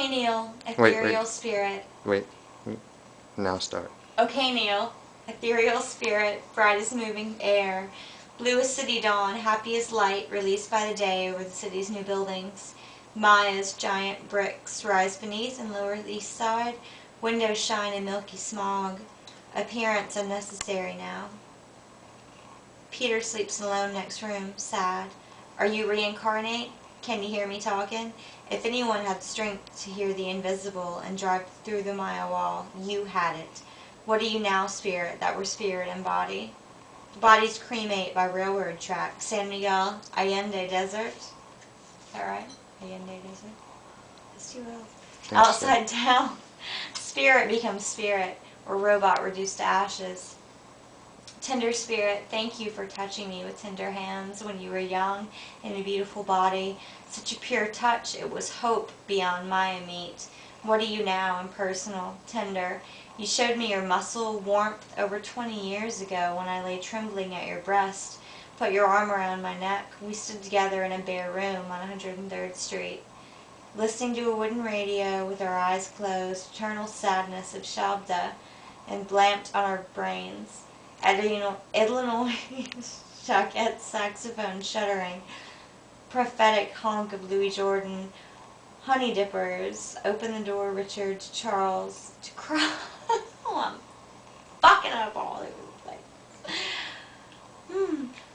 Okay, Neal, ethereal spirit. Wait. Now start. Okay, Neal, ethereal spirit, bright as moving air, blue as city dawn, happy as light, released by the day over the city's new buildings. Maya's giant bricks rise beneath and lower the east side. Windows shine in milky smog. Appearance unnecessary now. Peter sleeps alone next room, sad. Are you reincarnate? Can you hear me talking? If anyone had strength to hear the invisible and drive through the Maya wall, you had it. What are you now, spirit, that were spirit and body? Bodies cremate by railroad track. San Miguel, Allende Desert. Is that right? Allende Desert? It's too real. Outside town, spirit becomes spirit, or robot reduced to ashes. Tender spirit, thank you for touching me with tender hands when you were young in a beautiful body. Such a pure touch, it was hope beyond Maya meat. What are you now, impersonal, tender? You showed me your muscle warmth over 20 years ago when I lay trembling at your breast. Put your arm around my neck. We stood together in a bare room on 103rd Street, listening to a wooden radio with our eyes closed, eternal sadness of Shabda emblamped on our brains. Illinois Jacquette's saxophone shuddering, prophetic honk of Louis Jordan. Honey dippers, open the door, Richard, to Charles, to cry. Oh, I'm fucking up all over the place.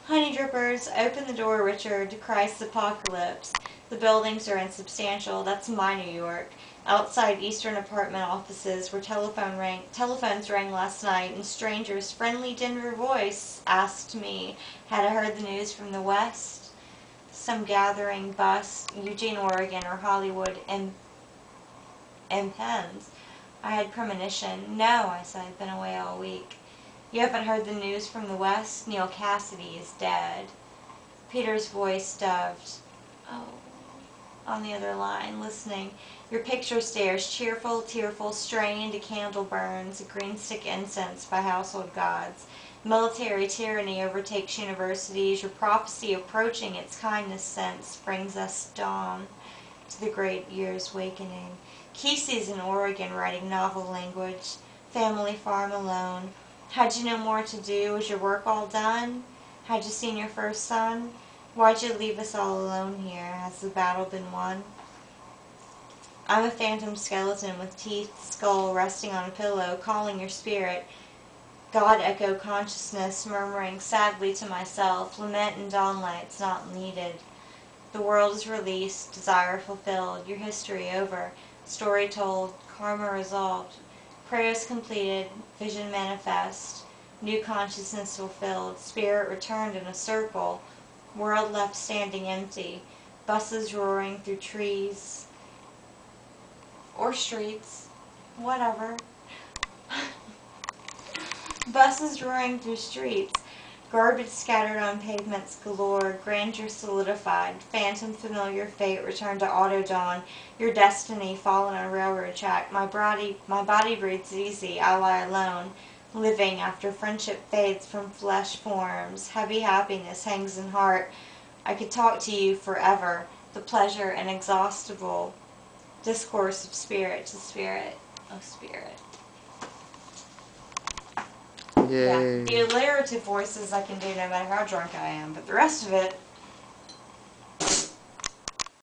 Honey drippers, open the door, Richard, to Christ's apocalypse. The buildings are insubstantial. That's my New York. Outside eastern apartment offices where telephones rang last night, and stranger's friendly Denver voice asked me, had I heard the news from the west? Some gathering bus, Eugene, Oregon, or Hollywood, impends. I had premonition. No, I said, I've been away all week. You haven't heard the news from the west? Neal Cassidy is dead. Peter's voice doved. Oh, on the other line, listening. Your picture stares, cheerful, tearful, straying into candle burns, a green stick incense by household gods. Military tyranny overtakes universities. Your prophecy approaching its kindness sense brings us dawn to the great year's wakening. Kesey's in Oregon writing novel language. Family farm alone. Had you no more to do? Was your work all done? Had you seen your first son? Why'd you leave us all alone here? Has the battle been won? I'm a phantom skeleton with teeth, skull resting on a pillow, calling your spirit. God echo consciousness, murmuring sadly to myself, lament and dawnlight's not needed. The world is released, desire fulfilled, your history over, story told, karma resolved, prayers completed, vision manifest, new consciousness fulfilled, spirit returned in a circle, world left standing empty, buses roaring through trees or streets, whatever. Buses roaring through streets, garbage scattered on pavements galore, grandeur solidified, phantom familiar fate returned to auto dawn, your destiny fallen on railroad track. My body breathes easy, I lie alone, living after friendship fades from flesh forms, heavy happiness hangs in heart. I could talk to you forever, the pleasure inexhaustible discourse of spirit to spirit, of spirit. Yay. Yeah, the alliterative voices I can do no matter how drunk I am, but the rest of it,